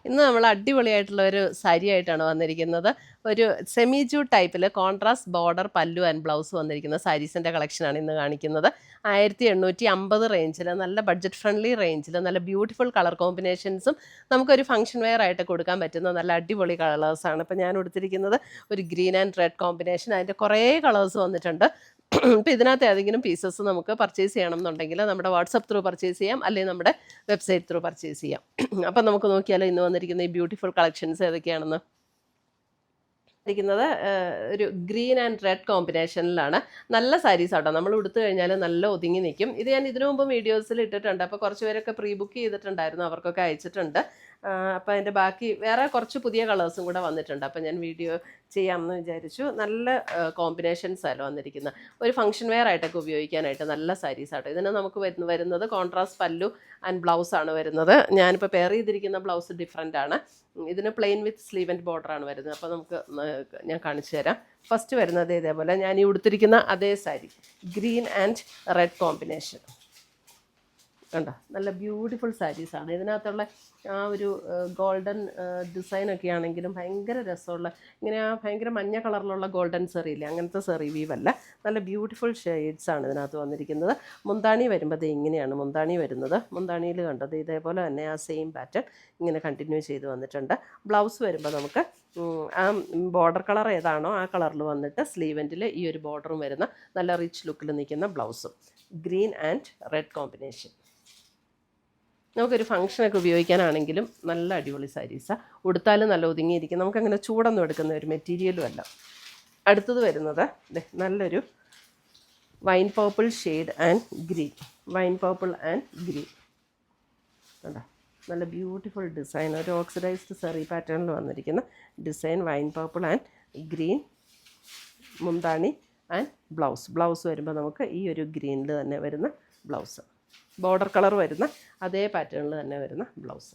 ഇന്ന് നമ്മൾ അടിപൊളിയായിട്ടുള്ള ഒരു സാരി ആയിട്ടാണ് വന്നിരിക്കുന്നത്. ഒരു സെമി ജൂട്ട് ടൈപ്പിൽ കോൺട്രാസ്റ്റ് ബോർഡർ പല്ലു ആൻഡ് ബ്ലൗസ് വന്നിരിക്കുന്ന സാരീസിൻ്റെ കളക്ഷനാണ് ഇന്ന് കാണിക്കുന്നത്. 1850 റേഞ്ചിൽ, നല്ല ബഡ്ജറ്റ് ഫ്രണ്ട്ലി റേഞ്ചിൽ, നല്ല ബ്യൂട്ടിഫുൾ കളർ കോമ്പിനേഷൻസും നമുക്കൊരു ഫംഗ്ഷൻ വെയർ ആയിട്ട് കൊടുക്കാൻ പറ്റുന്ന നല്ല അടിപൊളി കളേഴ്സാണ്. ഇപ്പോൾ ഞാൻ കൊടുത്തിരിക്കുന്നത് ഒരു ഗ്രീൻ ആൻഡ് റെഡ് കോമ്പിനേഷൻ. അതിൻ്റെ കുറേ കളേഴ്സ് വന്നിട്ടുണ്ട്. ഇപ്പോൾ ഇതിനകത്ത് ഏതെങ്കിലും പീസസ് നമുക്ക് പർച്ചേസ് ചെയ്യണം എന്നുണ്ടെങ്കിൽ നമ്മുടെ വാട്സപ്പ് ത്രൂ പർച്ചേസ് ചെയ്യാം, അല്ലെങ്കിൽ നമ്മുടെ വെബ്സൈറ്റ് ത്രൂ പർച്ചേസ് ചെയ്യാം. അപ്പം നമുക്ക് നോക്കിയാലോ ഇന്ന് വന്നിരിക്കുന്ന ഈ ബ്യൂട്ടിഫുൾ കളക്ഷൻസ് ഏതൊക്കെയാണെന്ന്. ഇരിക്കുന്നത് ഒരു ഗ്രീൻ ആൻഡ് റെഡ് കോമ്പിനേഷനിലാണ്. നല്ല സാരീസ് ആട്ടോ, നമ്മൾ ഉടുത്തു കഴിഞ്ഞാൽ നല്ല ഒതുങ്ങി നിൽക്കും. ഇത് ഞാൻ ഇതിനു മുമ്പ് വീഡിയോസിൽ ഇട്ടിട്ടുണ്ട്. അപ്പോൾ കുറച്ച് പേരൊക്കെ പ്രീ ബുക്ക് ചെയ്തിട്ടുണ്ടായിരുന്നു, അവർക്കൊക്കെ അയച്ചിട്ടുണ്ട്. അപ്പോൾ അതിൻ്റെ ബാക്കി വേറെ കുറച്ച് പുതിയ കളേഴ്സും കൂടെ വന്നിട്ടുണ്ട്. അപ്പോൾ ഞാൻ വീഡിയോ ചെയ്യാമെന്ന് വിചാരിച്ചു. നല്ല കോമ്പിനേഷൻസ് ആയാലും വന്നിരിക്കുന്നത്, ഒരു ഫംഗ്ഷൻ വെയർ ആയിട്ടൊക്കെ ഉപയോഗിക്കാനായിട്ട് നല്ല സാരീസ് ആട്ടോ. ഇതിന് നമുക്ക് വരുന്നത് കോൺട്രാസ്റ്റ് പല്ലു ആൻഡ് ബ്ലൗസ് ആണ് വരുന്നത്. ഞാനിപ്പോൾ പെയർ ചെയ്തിരിക്കുന്ന ബ്ലൗസ് ഡിഫറെൻ്റ് ആണ്. ഇതിന് പ്ലെയിൻ വിത്ത് സ്ലീവ് ആൻഡ് ബോർഡറാണ് വരുന്നത്. അപ്പോൾ നമുക്ക് ഞാൻ കാണിച്ചു തരാം. ഫസ്റ്റ് വരുന്നത് ഇതേപോലെ ഞാൻ ഈ ഉടുത്തിരിക്കുന്ന അതേ sari, green and red combination കണ്ടോ, നല്ല ബ്യൂട്ടിഫുൾ സാരീസാണ്. ഇതിനകത്തുള്ള ആ ഒരു ഗോൾഡൻ ഡിസൈനൊക്കെ ആണെങ്കിലും ഭയങ്കര രസമുള്ള, ഇങ്ങനെ ആ ഭയങ്കര മഞ്ഞ കളറിലുള്ള ഗോൾഡൻ സെറിയില്ലേ, അങ്ങനത്തെ സെറി വീവല്ല, നല്ല ബ്യൂട്ടിഫുൾ ഷെയ്ഡ്സാണ് ഇതിനകത്ത് വന്നിരിക്കുന്നത്. മുന്താണി വരുമ്പോൾ ഇത് ഇങ്ങനെയാണ് മുന്താണി വരുന്നത്. മുന്താണിയിൽ കണ്ടത് ഇതേപോലെ തന്നെ ആ സെയിം പാറ്റേൺ ഇങ്ങനെ കണ്ടിന്യൂ ചെയ്ത് വന്നിട്ടുണ്ട്. ബ്ലൗസ് വരുമ്പോൾ നമുക്ക് ആ ബോർഡർ കളർ ഏതാണോ ആ കളറിൽ വന്നിട്ട് സ്ലീവെൻറ്റിൽ ഈ ഒരു ബോർഡറും വരുന്ന നല്ല റിച്ച് ലുക്കിൽ നിൽക്കുന്ന ബ്ലൗസും, ഗ്രീൻ ആൻഡ് റെഡ് കോമ്പിനേഷൻ. നമുക്കൊരു ഫംഗ്ഷനൊക്കെ ഉപയോഗിക്കാനാണെങ്കിലും നല്ല അടിപൊളി സാരീസാണ്. ഉടുത്താലും നല്ല ഒതുങ്ങിയിരിക്കും, നമുക്കങ്ങനെ ചൂടൊന്നും എടുക്കുന്ന ഒരു മെറ്റീരിയലും അല്ല. അടുത്തത് വരുന്നത് നല്ലൊരു wine purple shade and green, wine purple and green കണ്ടോ, നല്ല ബ്യൂട്ടിഫുൾ ഡിസൈൻ, ഒരു ഓക്സിഡൈസ്ഡ് സെറി പാറ്റേണിൽ വന്നിരിക്കുന്ന design, wine purple and green. മുന്താണി ആൻഡ് ബ്ലൗസ് വരുമ്പോൾ നമുക്ക് ഈ ഒരു ഗ്രീനിൽ തന്നെ വരുന്ന ബ്ലൗസ്, ബോർഡർ കളർ വരുന്ന അതേ പാറ്റേണിൽ തന്നെ വരുന്ന ബ്ലൗസ്.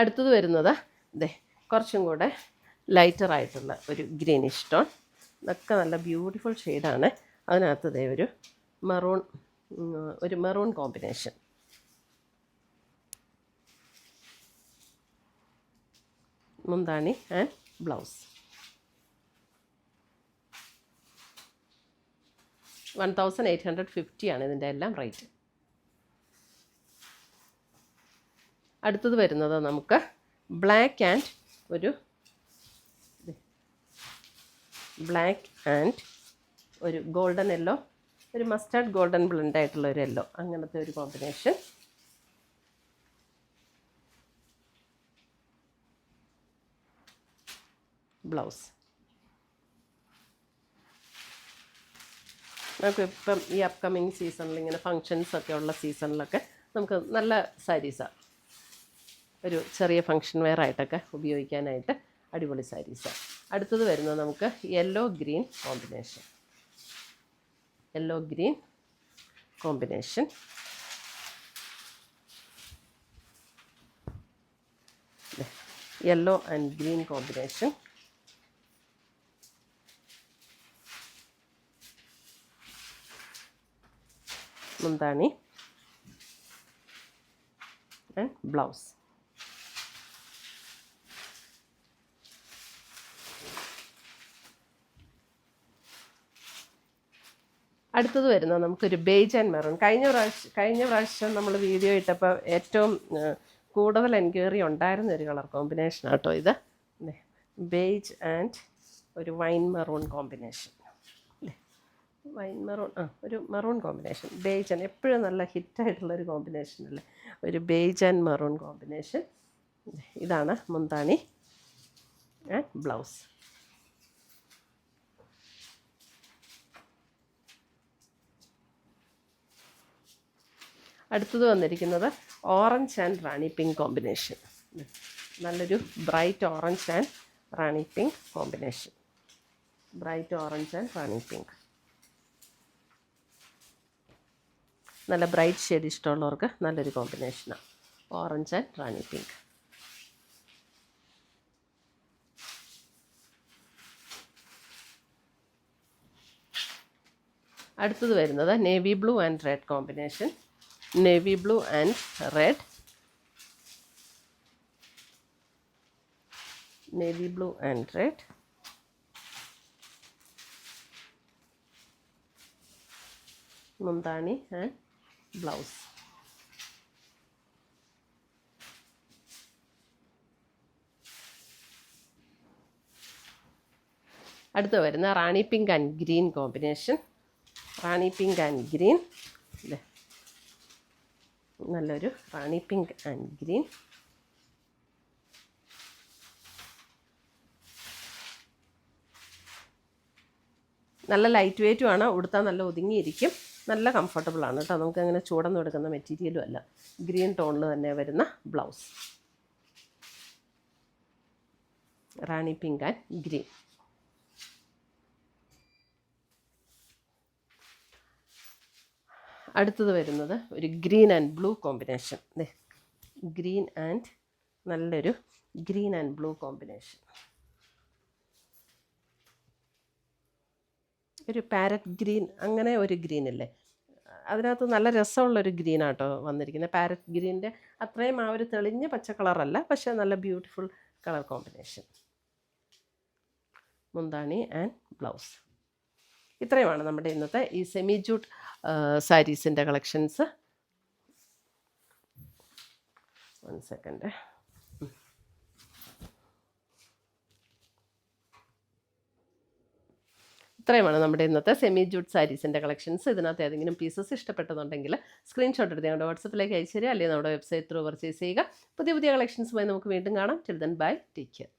അടുത്തത് വരുന്നത് കുറച്ചും കൂടെ ലൈറ്ററായിട്ടുള്ള ഒരു ഗ്രീനിഷ് ടോൺ. ഇതൊക്കെ നല്ല ബ്യൂട്ടിഫുൾ ഷെയ്ഡാണ്. അതിനകത്ത് ഒരു മെറൂൺ കോമ്പിനേഷൻ. മുന്താണി ആൻഡ് ബ്ലൗസ്. 1850 ആണ് ഇതിൻ്റെ എല്ലാം റേറ്റ്. അടുത്തത് വരുന്നത് നമുക്ക് ബ്ലാക്ക് ആൻഡ് ഒരു ഗോൾഡൻ യെല്ലോ, ഒരു മസ്റ്റാർഡ് ഗോൾഡൻ ബ്ലെൻഡ് ആയിട്ടുള്ള ഒരു യെല്ലോ, അങ്ങനത്തെ ഒരു കോമ്പിനേഷൻ. ബ്ലൗസ് നമുക്ക് ഇപ്പം ഈ അപ്കമിങ് സീസണിൽ ഇങ്ങനെ ഫങ്ഷൻസൊക്കെ ഉള്ള സീസണിലൊക്കെ നമുക്ക് നല്ല സാരീസാണ്, ഒരു ചെറിയ ഫങ്ഷൻ വെയർ ആയിട്ടൊക്കെ ഉപയോഗിക്കാനായിട്ട് അടിപൊളി സാരീസാണ്. അടുത്തത് വരുന്നത് നമുക്ക് yellow green combination. Yellow and green combination. മുന്താണി ആൻഡ് ബ്ലൗസ്. അടുത്തത് വരുന്നത് നമുക്കൊരു ബേജ് ആൻഡ് മെറൂൺ. കഴിഞ്ഞ പ്രാവശ്യം നമ്മൾ വീഡിയോ ഇട്ടപ്പോൾ ഏറ്റവും കൂടുതൽ എൻക്വയറി ഉണ്ടായിരുന്ന ഒരു കളർ കോമ്പിനേഷൻ ആട്ടോ ഇത്. ബേജ് ആൻഡ് ഒരു വൈൻ മെറൂൺ കോമ്പിനേഷൻ. ഒരു മെറൂൺ കോമ്പിനേഷൻ, ബേജ് ആൻഡ് എപ്പോഴും നല്ല ഹിറ്റായിട്ടുള്ളൊരു കോമ്പിനേഷൻ അല്ലേ, ഒരു ബേജ് ആൻഡ് മെറൂൺ കോമ്പിനേഷൻ. ഇതാണ് മുന്താണി ആൻഡ് ബ്ലൗസ്. അടുത്തത് വന്നിരിക്കുന്നത് orange and rani pink combination. നല്ലൊരു bright orange and rani pink combination. നല്ല ബ്രൈറ്റ് ഷെയ്ഡ് ഇഷ്ടമുള്ളവർക്ക് നല്ലൊരു കോമ്പിനേഷനാണ്, ഓറഞ്ച് ആൻഡ് റാണി പിങ്ക്. അടുത്തത് വരുന്നത് navy blue and red combination. Navy blue and red, navy blue and red, മുന്താണി ആൻഡ് ബ്ലൗസ്. അടുത്ത് വരുന്ന rani pink and green combination. Rani pink and green, അല്ലേ, നല്ലൊരു റാണി പിങ്ക് ആൻഡ് ഗ്രീൻ. നല്ല ലൈറ്റ് വെയ്റ്റുമാണ്, ഉടുത്താൽ നല്ല ഒതുങ്ങിയിരിക്കും, നല്ല കംഫർട്ടബിളാണ് കേട്ടോ. നമുക്കങ്ങനെ ചൂടൊന്നും എടുക്കുന്ന മെറ്റീരിയലും അല്ല. ഗ്രീൻ ടോണിൽ തന്നെ വരുന്ന blouse, Rani pink and green. അടുത്തത് വരുന്നത് ഒരു green and blue combination. Green and നല്ലൊരു ഗ്രീൻ ആൻഡ് ബ്ലൂ കോമ്പിനേഷൻ. ഒരു പാരറ്റ് ഗ്രീൻ, അങ്ങനെ ഒരു ഗ്രീൻ അല്ലേ, അതിനകത്ത് നല്ല രസമുള്ളൊരു ഗ്രീനാട്ടോ വന്നിരിക്കുന്നത്. പാരറ്റ് ഗ്രീനിൻ്റെ അത്രയും ആ ഒരു തെളിഞ്ഞ പച്ച കളറല്ല, പക്ഷേ നല്ല ബ്യൂട്ടിഫുൾ കളർ കോമ്പിനേഷൻ. മുന്താണി ആൻഡ് ബ്ലൗസ്. ഇത്രയുമാണ് നമ്മുടെ ഇന്നത്തെ ഈ സെമി ജൂട്ട് സാരീസിൻ്റെ കളക്ഷൻസ്. 1 സെക്കൻഡ്. ഇത്രയുമാണ് നമ്മുടെ ഇന്നത്തെ സെമി ജൂട്ട് സാരീസിൻ്റെ കളക്ഷൻസ്. ഇതിനകത്ത് ഏതെങ്കിലും പീസസ് ഇഷ്ടപ്പെട്ടതുണ്ടെങ്കിൽ സ്ക്രീൻഷോട്ട് എടുത്ത് ഞങ്ങളുടെ വാട്സപ്പിലേക്ക് അയച്ചു തരിക, അല്ലെങ്കിൽ നമ്മുടെ വെബ്സൈറ്റ് ത്രൂ പർച്ചേസ് ചെയ്യുക. പുതിയ കളക്ഷൻസുമായി നമുക്ക് വീണ്ടും കാണാം. Till then bye, take care.